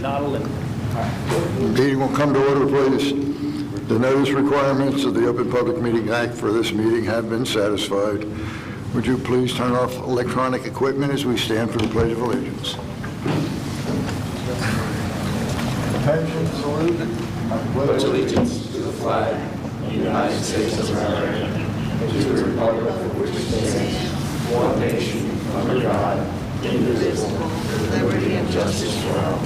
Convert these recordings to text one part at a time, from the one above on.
not a limit. Meeting will come to order, please. The notice requirements of the Open Public Meeting Act for this meeting have been satisfied. Would you please turn off electronic equipment as we stand for the Pledge of Allegiance? Attention, salute. I pledge allegiance to the flag of the United States of America, and to the republic for which it stands, one nation, under God, indivisible, with liberty and justice for all.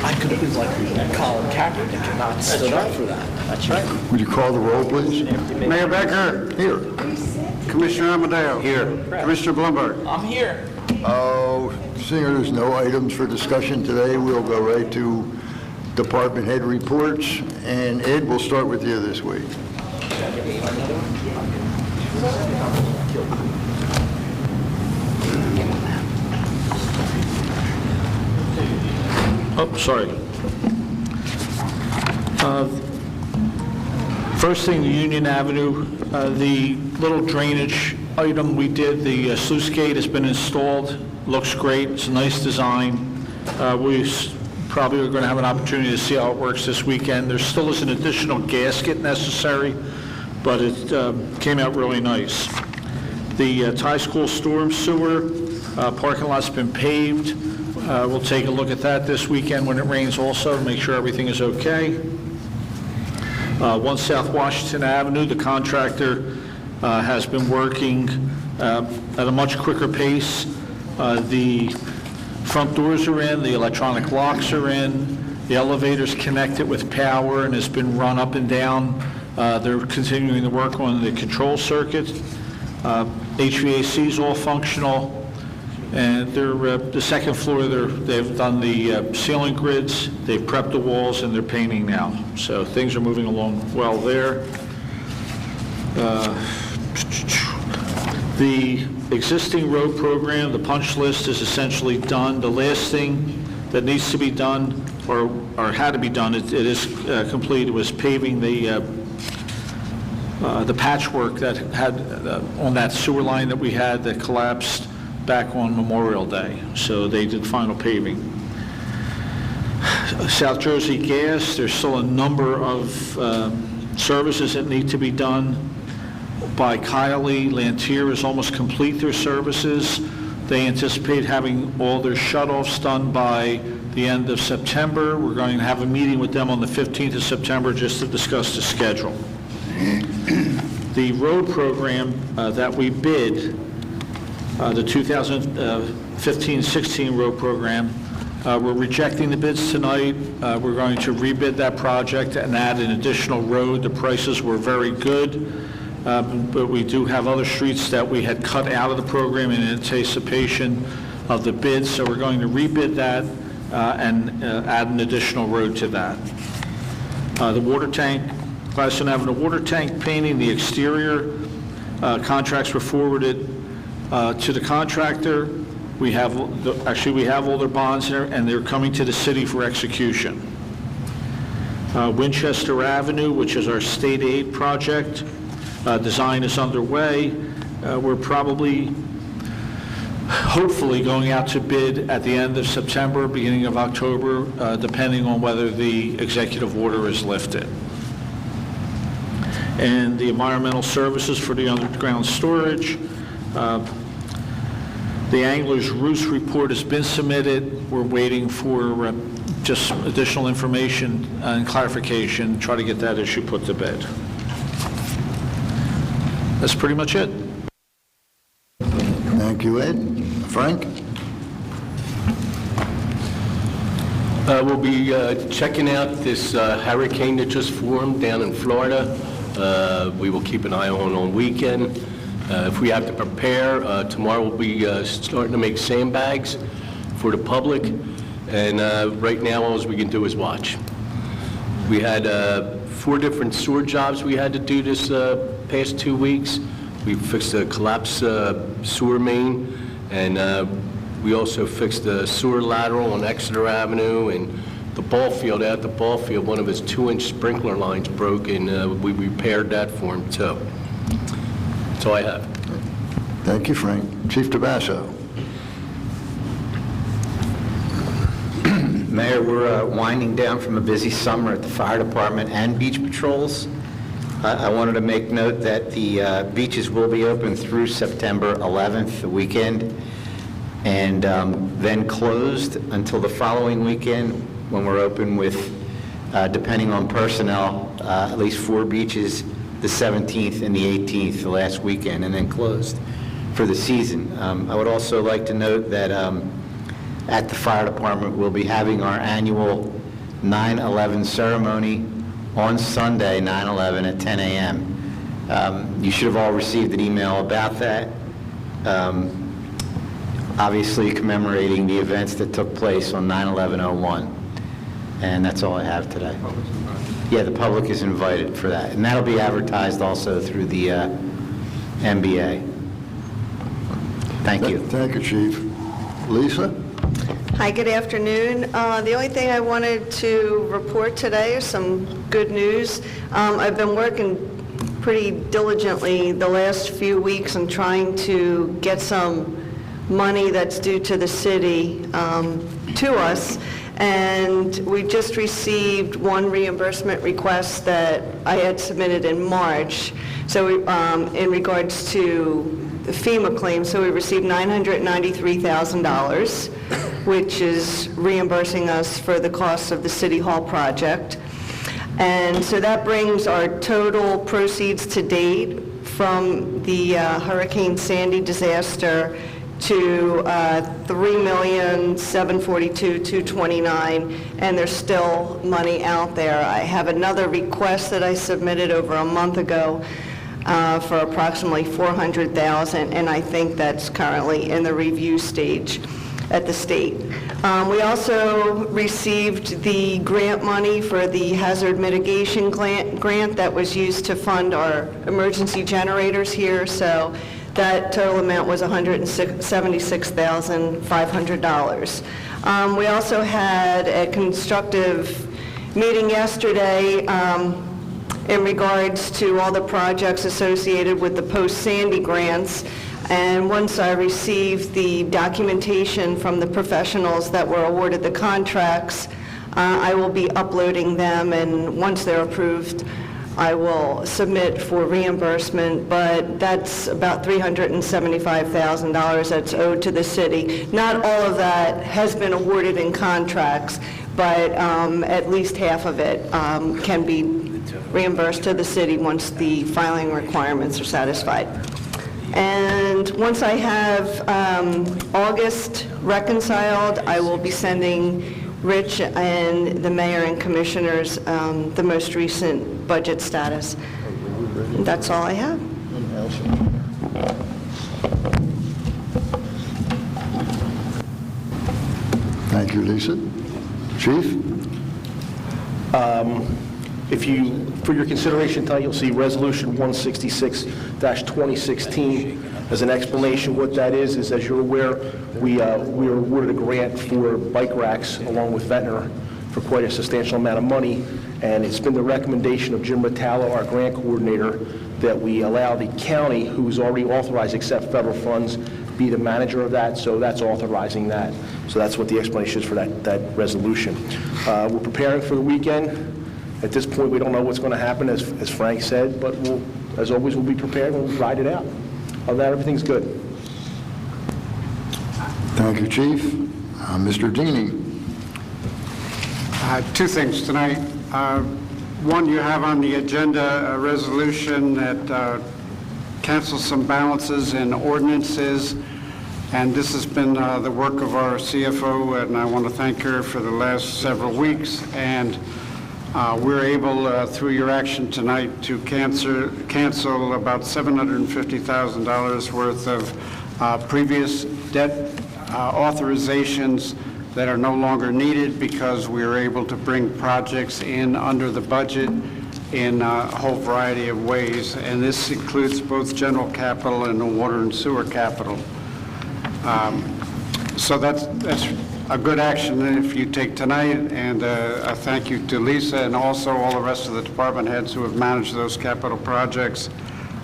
I could have been like Colin Kaepernick and not stood up for that. That's right. Would you call the roll, please? Mayor Becker. Here. Commissioner Amadeo. Here. Commissioner Blumberg. I'm here. Seeing there's no items for discussion today, we'll go right to department head reports. And Ed, we'll start with you this week. Oh, sorry. First thing, the Union Avenue, the little drainage item we did, the sluice gate has been installed. Looks great. It's a nice design. We probably are going to have an opportunity to see how it works this weekend. There still is an additional gasket necessary, but it came out really nice. The Thai School storm sewer parking lot's been paved. We'll take a look at that this weekend when it rains also to make sure everything is okay. 1 South Washington Avenue, the contractor has been working at a much quicker pace. The front doors are in, the electronic locks are in, the elevator's connected with power and has been run up and down. They're continuing to work on the control circuit. HVAC is all functional. And they're the second floor, they've done the ceiling grids, they've prepped the walls, and they're painting now. So things are moving along well there. The existing road program, the punch list is essentially done. The last thing that needs to be done, or had to be done, it is complete. It was paving the patchwork that had on that sewer line that we had that collapsed back on Memorial Day, so they did final paving. South Jersey Gas, there's still a number of services that need to be done by Kiley. Lantier is almost complete their services. They anticipate having all their shutoffs done by the end of September. We're going to have a meeting with them on the 15th of September just to discuss the schedule. The road program that we bid, the 2015-16 road program, we're rejecting the bids tonight. We're going to rebid that project and add an additional road. The prices were very good, but we do have other streets that we had cut out of the program in anticipation of the bids, so we're going to rebid that and add an additional road to that. The water tank, Gladstone Avenue water tank painting, the exterior contracts were forwarded to the contractor. We have we have all their bonds there, and they're coming to the city for execution. Winchester Avenue, which is our state aid project, design is underway. We're probably, hopefully, going out to bid at the end of September, beginning of October, depending on whether the executive order is lifted. And the environmental services for the underground storage. The angler's roost report has been submitted. We're waiting for just additional information and clarification, try to get that issue put to bed. That's pretty much it. Thank you, Ed. Frank? We'll be checking out this hurricane that just formed down in Florida. We will keep an eye on weekend. If we have to prepare, tomorrow we'll be starting to make sandbags for the public, and right now all we can do is watch. We had 4 different sewer jobs we had to do this past 2 weeks. We fixed a collapsed sewer main, and we also fixed the sewer lateral on Exeter Avenue, and the ball field, out the ball field, one of his 2-inch sprinkler lines broke, and we repaired that for him too. That's all I have. Thank you, Frank. Chief Tabasco. Chair, we're winding down from a busy summer at the fire department and beach patrols. I wanted to make note that the beaches will be open through September 11th, the weekend, and then closed until the following weekend when we're open with, depending on personnel, at least 4 beaches, the 17th and the 18th, the last weekend, and then closed for the season. I would also like to note that at the fire department, we'll be having our annual 9/11 ceremony on Sunday, 9/11 at 10 a.m. You should have all received an email about that, obviously commemorating the events that took place on 9/11/01. And that's all I have today. Yeah, the public is invited for that. And that'll be advertised also through the MBA. Thank you. Thank you, Chief. Lisa? Hi, good afternoon. The only thing I wanted to report today is some good news. I've been working pretty diligently the last few weeks on trying to get some money that's due to the city to us, and we just received one reimbursement request that I had submitted in March. So in regards to the FEMA claim, so we received $993,000, which is reimbursing us for the costs of the City Hall project. And so that brings our total proceeds to date from the Hurricane Sandy disaster to $3,742,229, and there's still money out there. I have another request that I submitted over a month ago for approximately $400,000, and I think that's currently in the review stage at the state. We also received the grant money for the hazard mitigation grant that was used to fund our emergency generators here, so that total amount was $176,500. We also had a constructive meeting yesterday in regards to all the projects associated with the post-Sandy grants. And once I receive the documentation from the professionals that were awarded the contracts, I will be uploading them, and once they're approved, I will submit for reimbursement, but that's about $375,000 that's owed to the city. Not all of that has been awarded in contracts, but at least half of it can be reimbursed to the city once the filing requirements are satisfied. And once I have August reconciled, I will be sending Rich and the mayor and commissioners the most recent budget status. And that's all I have. Thank you, Lisa. Chief? For your consideration tonight, you'll see Resolution 166-2016. As an explanation, what that is as you're aware, we were awarded a grant for bike racks along with Ventnor for quite a substantial amount of money, and it's been the recommendation of Jim Metallo, our grant coordinator, that we allow the county, who's already authorized to accept federal funds, be the manager of that, so that's authorizing that. So that's what the explanation is for that resolution. We're preparing for the weekend. At this point, we don't know what's going to happen, as Frank said, but as always, we'll be prepared and we'll ride it out. Other than that, everything's good. Thank you, Chief. Mr. Deeney? Two things tonight. One, you have on the agenda a resolution that cancels some balances in ordinances, and this has been the work of our CFO, and I want to thank her for the last several weeks. And we're able, through your action tonight, to cancel about $750,000 worth of previous debt authorizations that are no longer needed because we are able to bring projects in under the budget in a whole variety of ways, and this includes both general capital and the water and sewer capital. So that's a good action if you take tonight, and a thank you to Lisa and also all the rest of the department heads who have managed those capital projects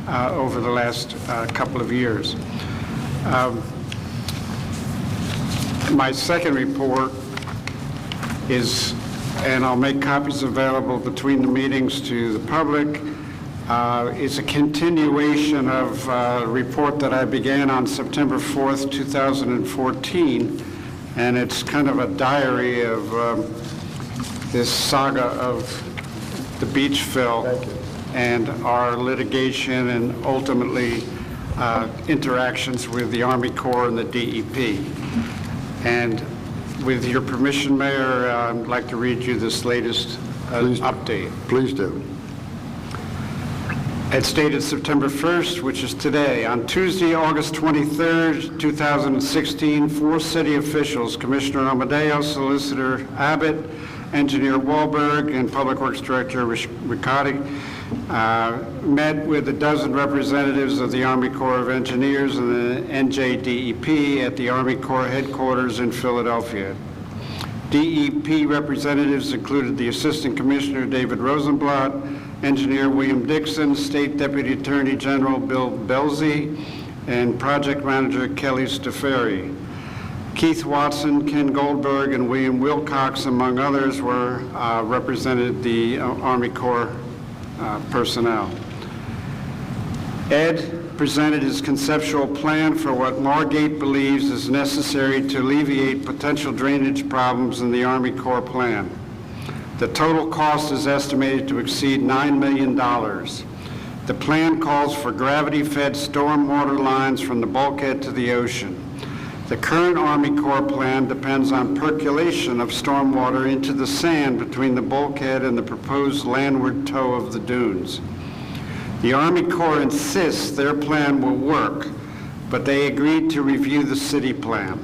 over the last couple of years. My second report is, and I'll make copies available between the meetings to the public, is a continuation of a report that I began on September 4th, 2014, and it's kind of a diary of this saga of the beach fill and our litigation and ultimately interactions with the Army Corps and the DEP. And with your permission, Mayor, I'd like to read you this latest update. Please do. It's dated September 1st, which is today. On Tuesday, August 23rd, 2016, 4 city officials, Commissioner Amadeo, Solicitor Abbott, Engineer Wahlberg, and Public Works Director Riccati, met with a dozen representatives of the Army Corps of Engineers and the NJDEP at the Army Corps headquarters in Philadelphia. DEP representatives included the Assistant Commissioner David Rosenblatt, Engineer William Dixon, State Deputy Attorney General Bill Belzy, and Project Manager Kelly Staferi. Keith Watson, Ken Goldberg, and William Wilcox, among others, were represented the Army Corps personnel. Ed presented his conceptual plan for what Margate believes is necessary to alleviate potential drainage problems in the Army Corps plan. The total cost is estimated to exceed $9 million. The plan calls for gravity-fed stormwater lines from the bulkhead to the ocean. The current Army Corps plan depends on percolation of stormwater into the sand between the bulkhead and the proposed landward toe of the dunes. The Army Corps insists their plan will work, but they agreed to review the city plan.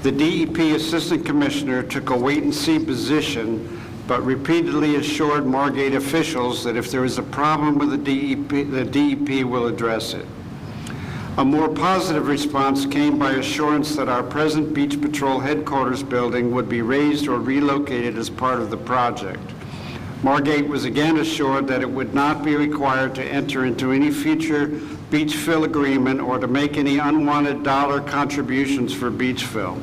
The DEP Assistant Commissioner took a wait-and-see position, but repeatedly assured Margate officials that if there is a problem with the DEP will address it. A more positive response came by assurance that our present Beach Patrol headquarters building would be raised or relocated as part of the project. Margate was again assured that it would not be required to enter into any future beach fill agreement or to make any unwanted dollar contributions for beach fill.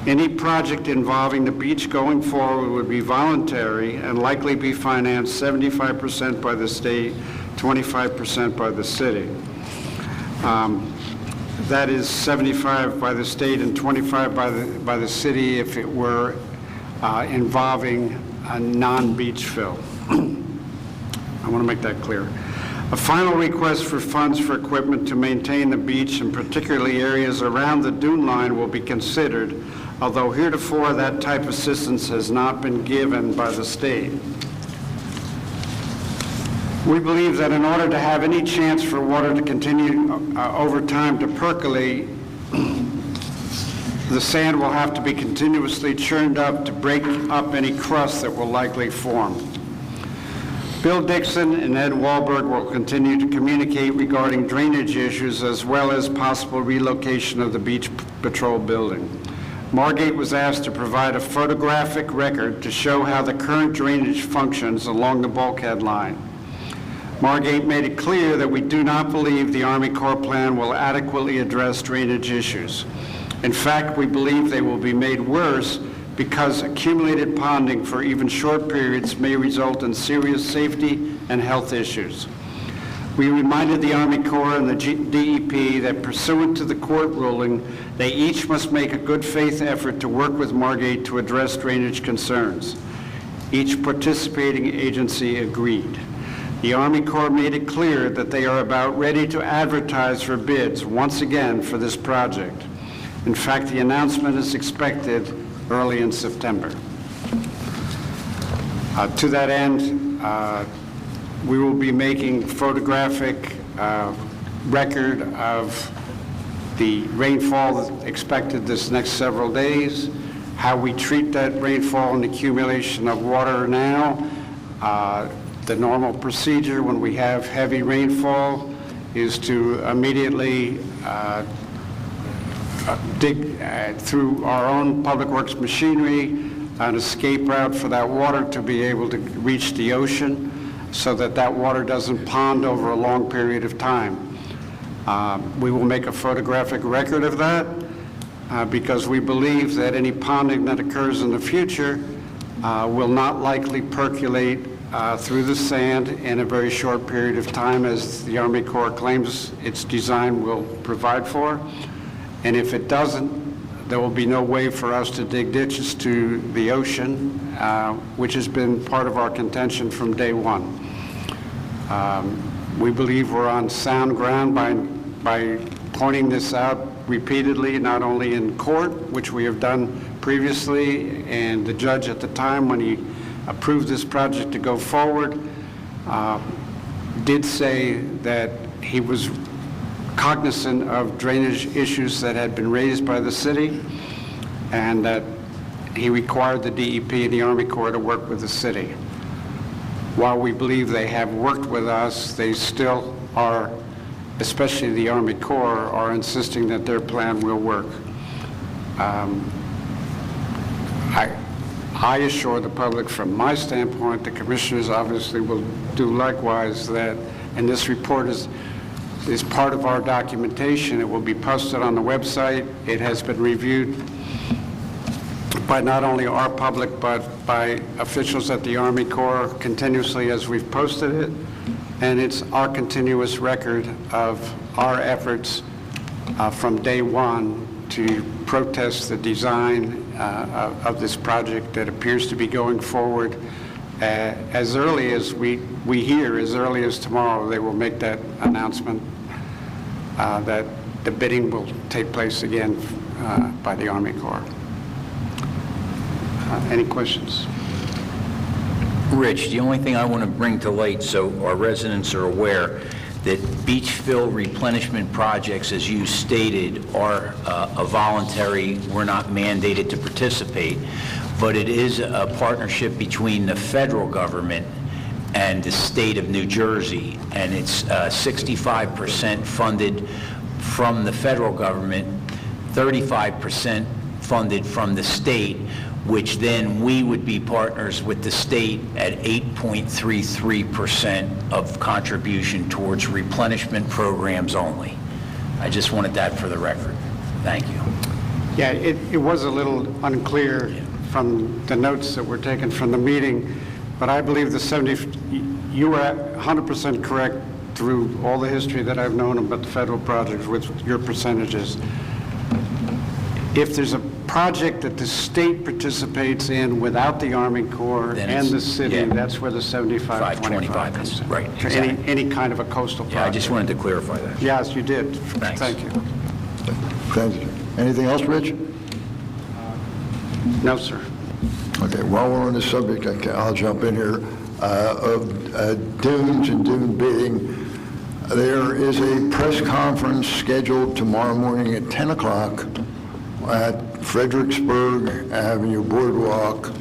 Any project involving the beach going forward would be voluntary and likely be financed 75% by the state, 25% by the city. That is 75 by the state and 25 by the city if it were involving a non-beach fill. I want to make that clear. A final request for funds for equipment to maintain the beach and particularly areas around the dune line will be considered, although heretofore that type of assistance has not been given by the state. We believe that in order to have any chance for water to continue over time to percolate, the sand will have to be continuously churned up to break up any crust that will likely form. Bill Dixon and Ed Wahlberg will continue to communicate regarding drainage issues as well as possible relocation of the Beach Patrol building. Margate was asked to provide a photographic record to show how the current drainage functions along the bulkhead line. Margate made it clear that we do not believe the Army Corps plan will adequately address drainage issues. In fact, we believe they will be made worse because accumulated ponding for even short periods may result in serious safety and health issues. We reminded the Army Corps and the DEP that pursuant to the court ruling, they each must make a good faith effort to work with Margate to address drainage concerns. Each participating agency agreed. The Army Corps made it clear that they are about ready to advertise for bids once again for this project. In fact, the announcement is expected early in September. To that end, we will be making photographic record of the rainfall expected this next several days, how we treat that rainfall and accumulation of water now. The normal procedure when we have heavy rainfall is to immediately dig through our own public works machinery an escape route for that water to be able to reach the ocean so that that water doesn't pond over a long period of time. We will make a photographic record of that. because we believe that any ponding that occurs in the future will not likely percolate through the sand in a very short period of time, as the Army Corps claims its design will provide for. And if it doesn't, there will be no way for us to dig ditches to the ocean, which has been part of our contention from day one. We believe we're on sound ground by pointing this out repeatedly, not only in court, which we have done previously, and the judge at the time, when he approved this project to go forward, did say that he was cognizant of drainage issues that had been raised by the city, and that he required the DEP and the Army Corps to work with the city. While we believe they have worked with us, they still are, especially the Army Corps, are insisting that their plan will work. I assure the public from my standpoint, the commissioners obviously will do likewise, that, and this report is part of our documentation. It will be posted on the website. It has been reviewed by not only our public, but by officials at the Army Corps continuously as we've posted it. And it's our continuous record of our efforts from day one to protest the design of this project that appears to be going forward. As early as we hear, as early as tomorrow, they will make that announcement that the bidding will take place again by the Army Corps. Any questions? Rich, the only thing I want to bring to light so our residents are aware that beach fill replenishment projects, as you stated, are a voluntary, we're not mandated to participate, but it is a partnership between the federal government and the state of New Jersey, and it's 65% funded from the federal government, 35% funded from the state, which then we would be partners with the state at 8.33% of contribution towards replenishment programs only. I just wanted that for the record. Thank you. Yeah, it was a little unclear from the notes that were taken from the meeting, but I believe you were 100% correct through all the history that I've known about the federal projects with your percentages. If there's a project that the state participates in without the Army Corps and the city, that's where the 75-25 comes in. Right, For exactly. any kind of a coastal project. Yeah, I just wanted to clarify that. Yes, you did. Thanks. Thank you. Thank you. Anything else, Rich? No, sir. Okay, while we're on this subject, I'll jump in here. Of dunes and dune bidding, there is a press conference scheduled tomorrow morning at 10 o'clock at Fredericksburg Avenue Boardwalk,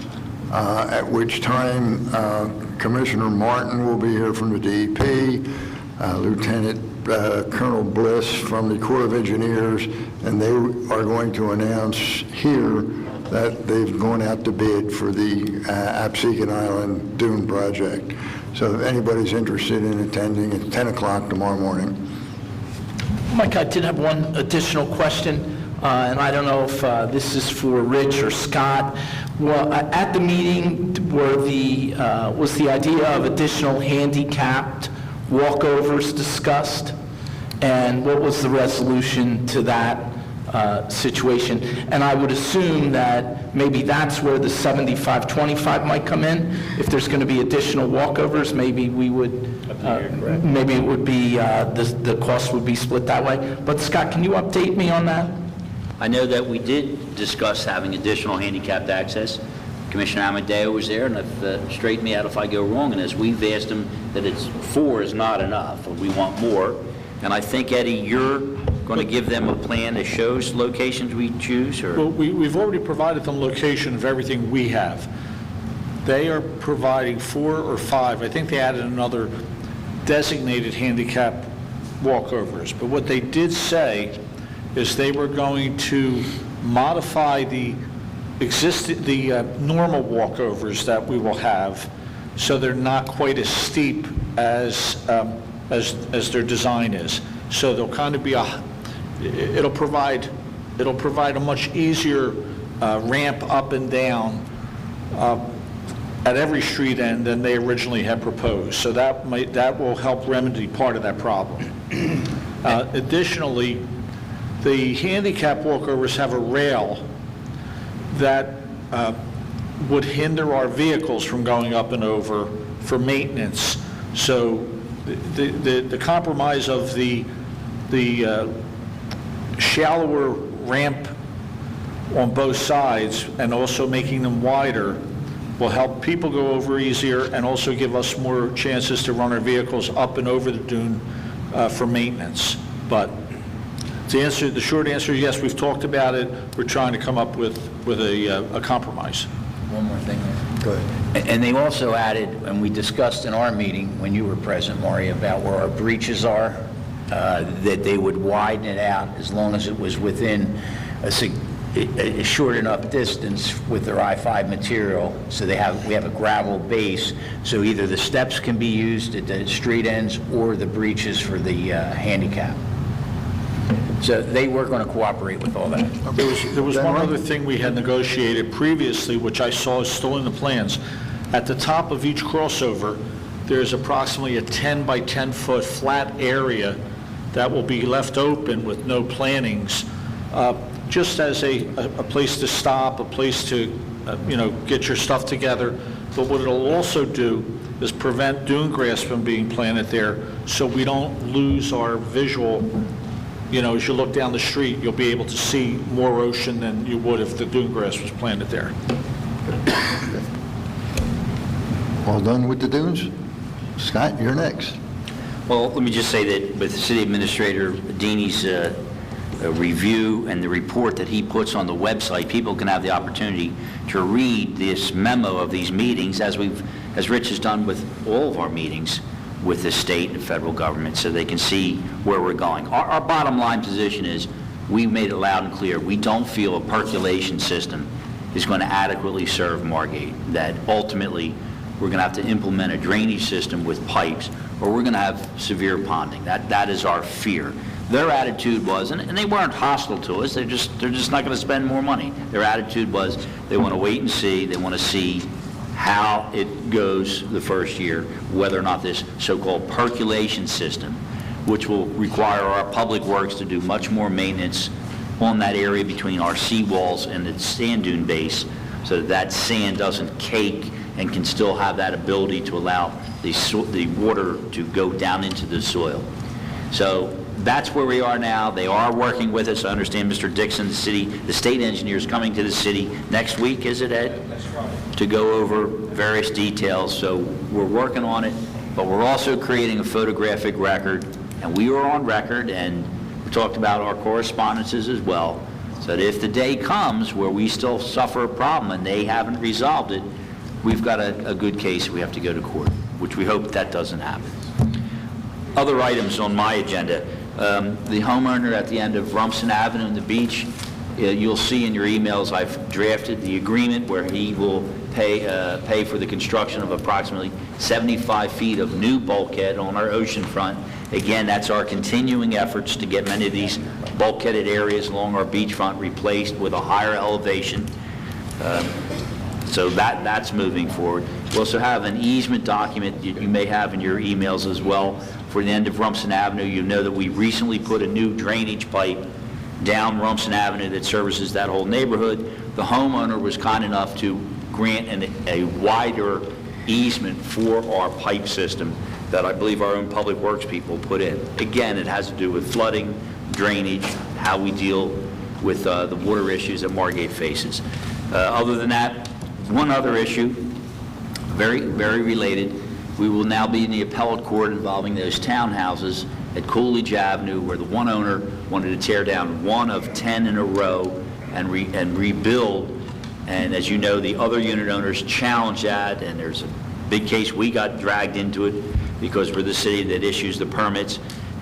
at which time Commissioner Martin will be here from the DEP, Lieutenant Colonel Bliss from the Corps of Engineers, and they are going to announce here that they've gone out to bid for the Absecon Island Dune project. So if anybody's interested in attending, it's 10 o'clock tomorrow morning. Mike, I did have one additional question, and I don't know if this is for Rich or Scott. Well, at the meeting, was the idea of additional handicapped walkovers discussed? And what was the resolution to that situation? And I would assume that maybe that's where the 75-25 might come in. If there's going to be additional walkovers, maybe we would, maybe it would be, the cost would be split that way. But Scott, can you update me on that? I know that we did discuss having additional handicapped access. Commissioner Amadeo was there, and straighten me out if I go wrong in this. We've asked him that 4 is not enough, we want more. And I think, Eddie, you're going to give them a plan that shows locations we choose, or? Well, we've already provided them location of everything we have. They are providing 4 or 5. I think they added another designated handicap walkovers. But what they did say is they were going to modify the normal walkovers that we will have, so they're not quite as steep as their design is. So they'll kind of be it'll provide it'll provide a much easier ramp up and down at every street end than they originally had proposed. So that will help remedy part of that problem. Additionally, the handicap walkovers have a rail that would hinder our vehicles from going up and over for maintenance. So the compromise of the shallower ramp on both sides and also making them wider will help people go over easier and also give us more chances to run our vehicles up and over the dune for maintenance. But the short answer is yes, we've talked about it. We're trying to come up with a compromise. One more thing. Go ahead. And they also added, and we discussed in our meeting when you were present, Maury, about where our breaches are, that they would widen it out as long as it was within a short enough distance with their I-5 material, so we have a gravel base, so either the steps can be used at the street ends or the breaches for the handicap. So they were going to cooperate with all that. There was one other thing we had negotiated previously, which I saw is still in the plans. At the top of each crossover, there's approximately a 10 by 10 foot flat area that will be left open with no plantings, just as a place to stop, a place to get your stuff together. But what it'll also do is prevent dune grass from being planted there, so we don't lose our visual. As you look down the street, you'll be able to see more ocean than you would if the dune grass was planted there. All done with the dunes? Scott, you're next. Well, let me just say that with City Administrator Deeney's review and the report that he puts on the website, people can have the opportunity to read this memo of these meetings, as Rich has done with all of our meetings with the state and federal government, so they can see where we're going. Our bottom line position is, we made it loud and clear, we don't feel a percolation system is going to adequately serve Margate, that ultimately we're going to have to implement a drainage system with pipes, or we're going to have severe ponding. That is our fear. Their attitude was, and they weren't hostile to us, they're just not going to spend more money. Their attitude was, they want to wait and see, they want to see how it goes the first year, whether or not this so-called percolation system, which will require our public works to do much more maintenance on that area between our seawalls and the sand dune base, so that sand doesn't cake and can still have that ability to allow the water to go down into the soil. So that's where we are now. They are working with us. I understand Mr. Dixon, the state engineer, is coming to the city next week, is it, Ed? That's right. To go over various details. So we're working on it, but we're also creating a photographic record, and we are on record, and we talked about our correspondences as well, so that if the day comes where we still suffer a problem and they haven't resolved it, we've got a good case. We have to go to court, which we hope that doesn't happen. Other items on my agenda. The homeowner at the end of Rumson Avenue and the beach, you'll see in your emails I've drafted the agreement where he will pay for the construction of approximately 75 feet of new bulkhead on our ocean front. Again, that's our continuing efforts to get many of these bulkheaded areas along our beachfront replaced with a higher elevation. So that's moving forward. We also have an easement document you may have in your emails as well for the end of Rumson Avenue. You know that we recently put a new drainage pipe down Rumson Avenue that services that whole neighborhood. The homeowner was kind enough to grant a wider easement for our pipe system that I believe our own public works people put in. Again, it has to do with flooding, drainage, how we deal with the water issues that Margate faces. Other than that, one other issue, very, very related. We will now be in the appellate court involving those townhouses at Coolidge Avenue, where the one owner wanted to tear down one of 10 in a row and rebuild. And as you know, the other unit owners challenged that, and there's a big case. We got dragged into it because we're the city that issues the permits.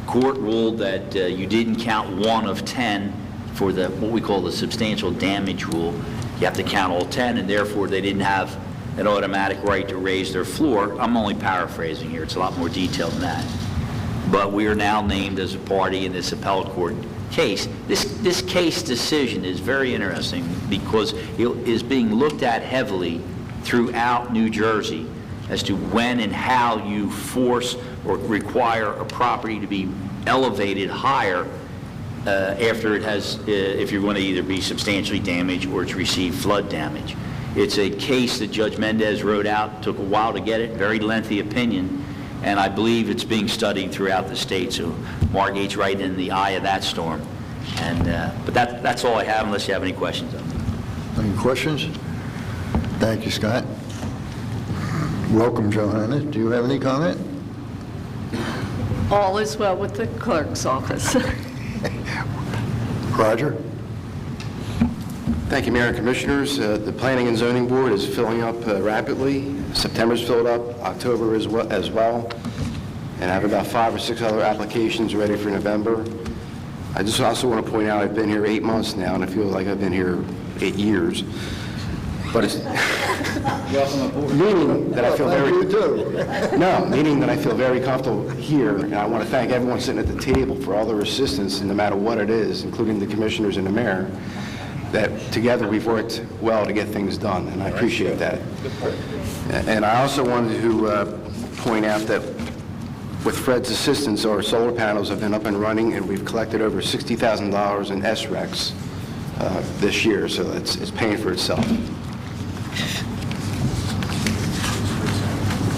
Court ruled that you didn't count one of 10 for what we call the substantial damage rule. You have to count all 10, and therefore they didn't have an automatic right to raise their floor. I'm only paraphrasing here. It's a lot more detailed than that. But we are now named as a party in this appellate court case. This case decision is very interesting because it is being looked at heavily throughout New Jersey as to when and how you force or require a property to be elevated higher after it has, if you're going to either be substantially damaged or it's received flood damage. It's a case that Judge Mendez wrote out, took a while to get it, very lengthy opinion, and I believe it's being studied throughout the state, so Margate's right in the eye of that storm. And but that's all I have, unless you have any questions. Any questions? Thank you, Scott. Welcome, Johanna. Do you have any comment? All is well with the clerk's office. Roger? Thank you, Mayor and Commissioners. The Planning and Zoning Board is filling up rapidly. September's filled up, October as well, and I have about 5 or 6 other applications ready for November. I just also want to point out I've been here 8 months now, and I feel like I've been here 8 years. But it's meaning that I feel meaning that I feel very comfortable here, and I want to thank everyone sitting at the table for all their assistance, and no matter what it is, including the commissioners and the mayor, that together we've worked well to get things done, and I appreciate that. And I also wanted to point out that with Fred's assistance, our solar panels have been up and running, and we've collected over $60,000 in SRECs this year, so it's paying for itself.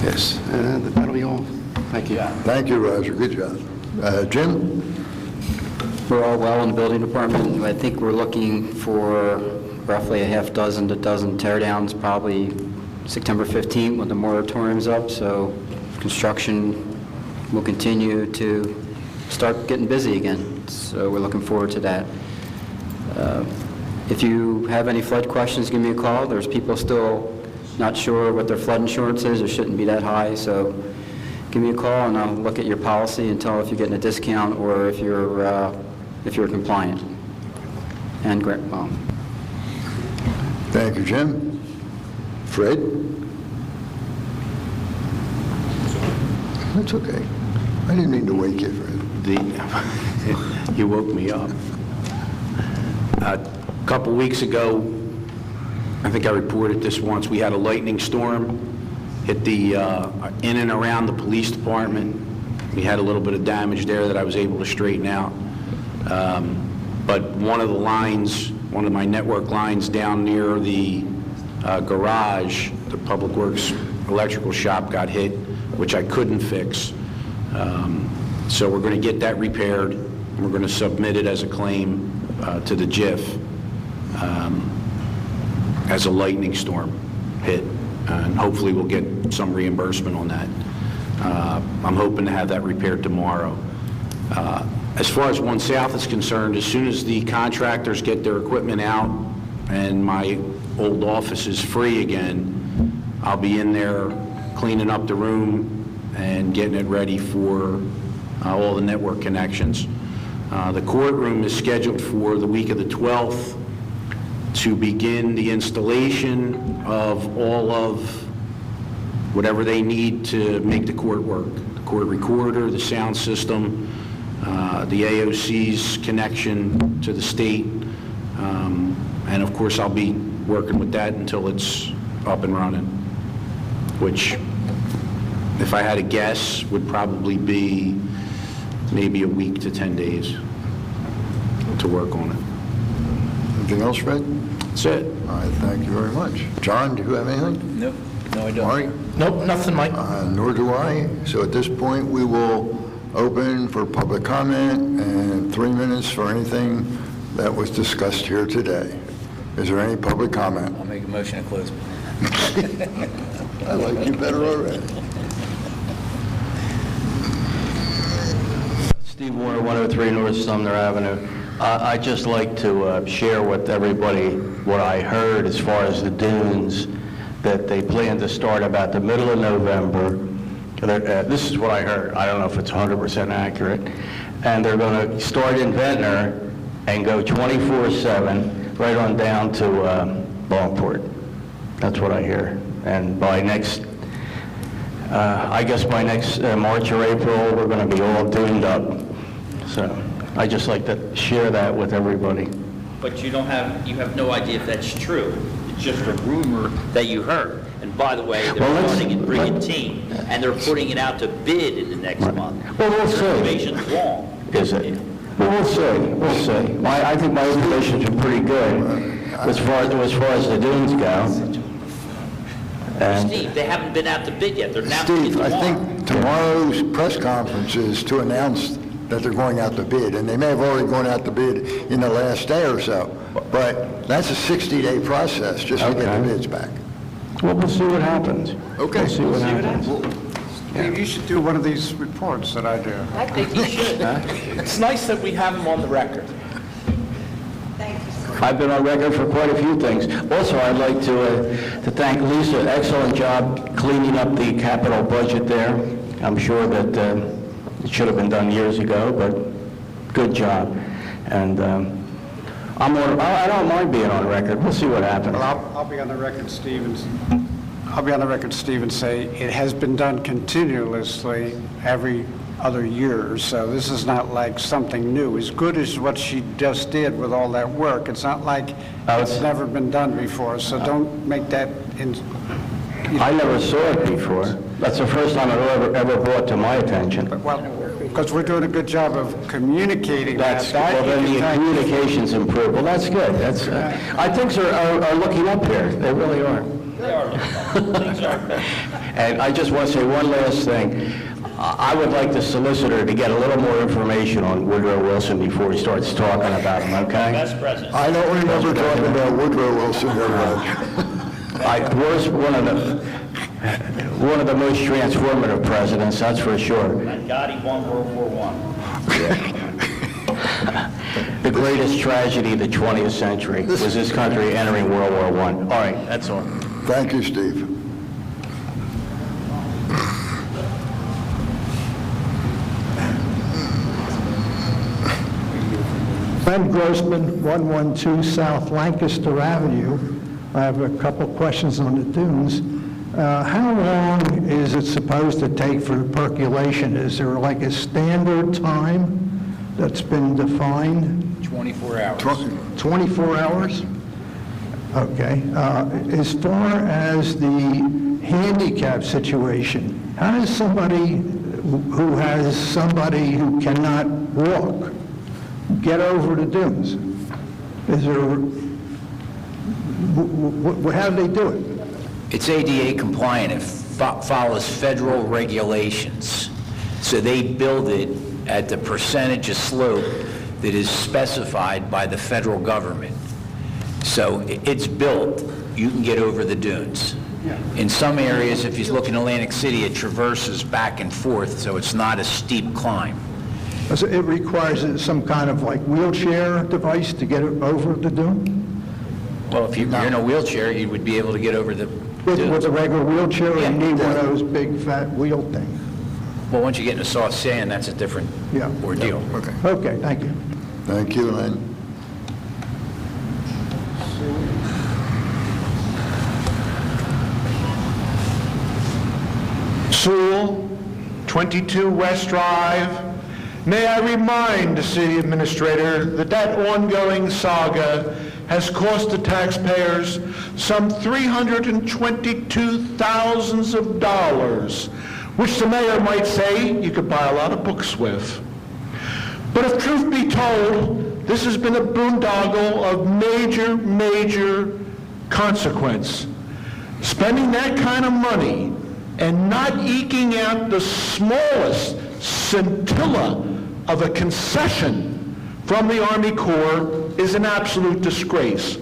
Yes, that'll be all. Thank you. Thank you, Roger. Good job. Jim? We're all well in the building department. I think we're looking for roughly a half dozen to dozen teardowns, probably September 15th when the moratorium's up, so construction will continue to start getting busy again. So we're looking forward to that. If you have any flood questions, give me a call. There's people still not sure what their flood insurance is. It shouldn't be that high, so give me a call and I'll look at your policy and tell if you're getting a discount or if you're compliant. And Thank you, Jim. Fred? That's okay. I didn't mean to wake you, Fred. You woke me up. A couple weeks ago, I think I reported this once, we had a lightning storm hit the in and around the police department. We had a little bit of damage there that I was able to straighten out. But one of the lines, one of my network lines down near the garage, the Public Works electrical shop got hit, which I couldn't fix. So we're going to get that repaired. We're going to submit it as a claim to the JIF as a lightning storm hit, and hopefully we'll get some reimbursement on that. I'm hoping to have that repaired tomorrow. As far as 1 South is concerned, as soon as the contractors get their equipment out and my old office is free again, I'll be in there cleaning up the room and getting it ready for all the network connections. The courtroom is scheduled for the week of the 12th to begin the installation of all of whatever they need to make the court work. The court recorder, the sound system, the AOC's connection to the state, and of course I'll be working with that until it's up and running, which, if I had to guess, would probably be maybe a week to 10 days to work on it. Anything else, Fred? That's it. All right, thank you very much. John, do you have anything? Nope, no, I don't. Marty? Nope, nothing, Mike. Nor do I. So at this point, we will open for public comment and 3 minutes for anything that was discussed here today. Is there any public comment? I'll make a motion to close. I like you better already. Steve Warner, 103 North Sumner Avenue. I'd just like to share with everybody what I heard as far as the dunes, that they plan to start about the middle of November. This is what I heard. I don't know if it's 100% accurate. And they're going to start in Ventnor and go 24/7 right on down to Longport. That's what I hear. And by next, I guess by next March or April, we're going to be all duned up. So I just like to share that with everybody. But you have no idea if that's true. It's just a rumor that you heard. And by the way, they're starting in Brigantine, and they're putting it out to bid in the next month. Well, we'll see. Your information's wrong. Is it? Well, we'll see. I think my information's been pretty good as far as the dunes go. And Steve, they haven't been out to bid yet. They're now Steve, I think tomorrow's press conference is to announce that they're going out to bid, and they may have already gone out to bid in the last day or so, but that's a 60-day process just to get the bids back. well, we'll see what happens. Okay. We'll see what happens. Steve, you should do one of these reports that I do. I think you should. It's nice that we have them on the record. I've been on record for quite a few things. Also, I'd like to thank Lisa. Excellent job cleaning up the capital budget there. I'm sure that it should have been done years ago, but good job. And I don't mind being on record. We'll see what happens. Well, I'll be on the record, Steve, and say it has been done continuously every other year or so. This is not like something new. As good as what she just did with all that work, it's not like it's never been done before, so don't make that... I never saw it before. That's the first time it ever brought to my attention. Well, because we're doing a good job of communicating that. Well, then the communications improve. Well, that's good. I think are looking up here. They really are. They are looking up. Things are. And I just want to say one last thing. I would like the solicitor to get a little more information on Woodrow Wilson before he starts talking about him, okay? Best president. I don't remember talking about Woodrow Wilson very much. One of the most transformative presidents, that's for sure. And God, he won World War I. The greatest tragedy of the 20th century was this country entering World War I. All right, that's all. Thank you, Steve. Ben Grossman, 112 South Lancaster Avenue. I have a couple questions on the dunes. How long is it supposed to take for the percolation? Is there like a standard time that's been defined? 24 hours. 24 hours? Okay. As far as the handicap situation, how does somebody who has somebody who cannot walk get over the dunes? Is there, how do they do it? It's ADA compliant. It follows federal regulations. So they build it at the percentage of slope that is specified by the federal government. So it's built, you can get over the dunes. In some areas, if you look in Atlantic City, it traverses back and forth, so it's not a steep climb. So it requires some kind of like wheelchair device to get over the dune? Well, if you're in a wheelchair, you would be able to get over the dunes. With a regular wheelchair, or Yeah. you need one of those big fat wheel things? Well, once you get into soft sand, that's a different ordeal. Okay. Okay, thank you. Thank you, Lynn. Sewell, 22 West Drive. May I remind the city administrator that that ongoing saga has cost the taxpayers some $322,000, which the mayor might say you could buy a lot of books with. But if truth be told, this has been a boondoggle of major consequence. Spending that kind of money and not eking out the smallest scintilla of a concession from the Army Corps is an absolute disgrace.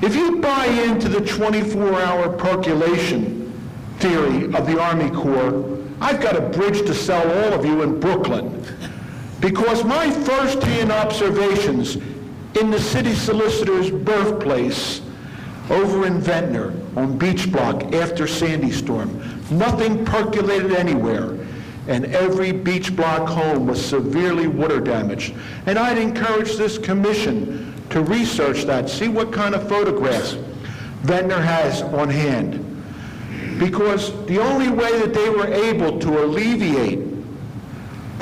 If you buy into the 24-hour percolation theory of the Army Corps, I've got a bridge to sell all of you in Brooklyn. Because my first-hand observations in the city solicitor's birthplace over in Ventnor on Beach Block after Sandy Storm, nothing percolated anywhere, and every beach block home was severely water damaged. And I'd encourage this commission to research that, see what kind of photographs Ventnor has on hand. Because the only way that they were able to alleviate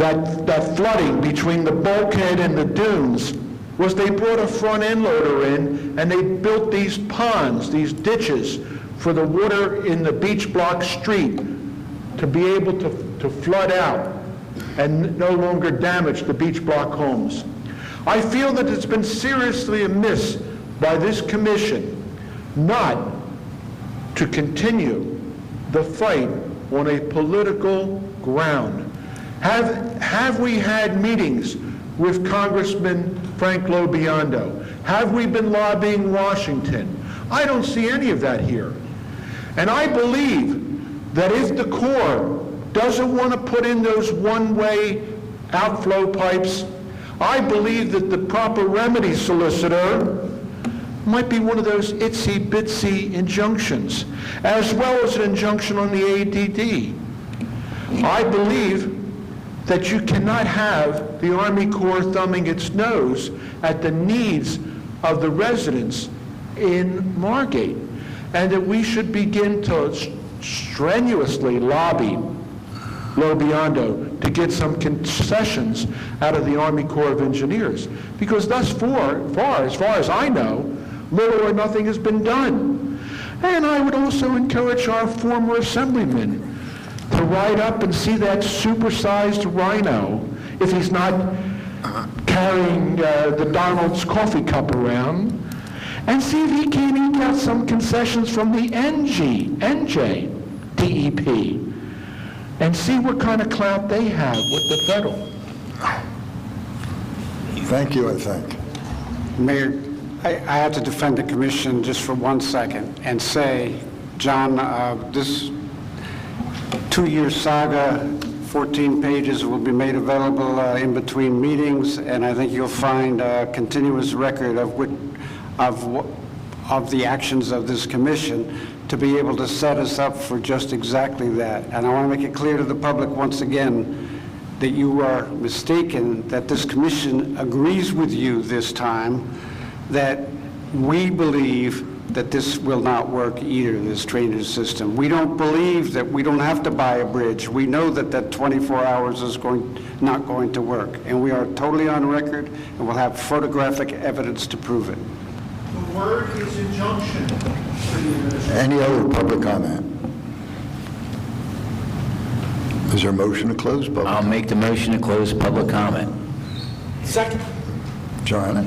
that flooding between the bulkhead and the dunes was they brought a front end loader in and they built these ponds, these ditches for the water in the beach block street to be able to flood out and no longer damage the beach block homes. I feel that it's been seriously amiss by this commission not to continue the fight on a political ground. Have we had meetings with Congressman Frank Lobiondo? Have we been lobbying Washington? I don't see any of that here. And I believe that if the Corps doesn't want to put in those one-way outflow pipes, I believe that the proper remedy solicitor might be one of those itsy-bitsy injunctions, as well as an injunction on the ADD. I believe that you cannot have the Army Corps thumbing its nose at the needs of the residents in Margate, and that we should begin to strenuously lobby Lobiondo to get some concessions out of the Army Corps of Engineers, because thus far, as far as I know, little or nothing has been done. And I would also encourage our former assemblyman to ride up and see that supersized rhino, if he's not carrying the Donald's coffee cup around, and see if he can't eke out some concessions from the NJ DEP, and see what kind of clout they have with the federal. Thank you, I think. Mayor, I have to defend the commission just for 1 second and say, John, this two-year saga, 14 pages, will be made available in between meetings, and I think you'll find a continuous record of the actions of this commission to be able to set us up for just exactly that. And I want to make it clear to the public once again that you are mistaken, that this commission agrees with you this time, that we believe that this will not work either, this drainage system. We don't believe that we don't have to buy a bridge. We know that that 24 hours is not going to work. And we are totally on record, and we'll have photographic evidence to prove it. The word is injunction. Any other public comment? Is there a motion to close public? I'll make the motion to close public comment. Second. Joanna?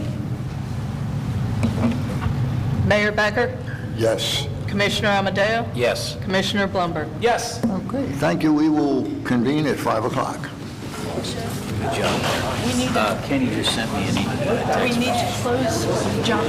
Mayor Becker? Yes. Commissioner Amadeo? Yes. Commissioner Blumberg? Yes. Okay, thank you. We will convene at 5 o'clock. Good job. Kenny just sent me an email. We need to close, John,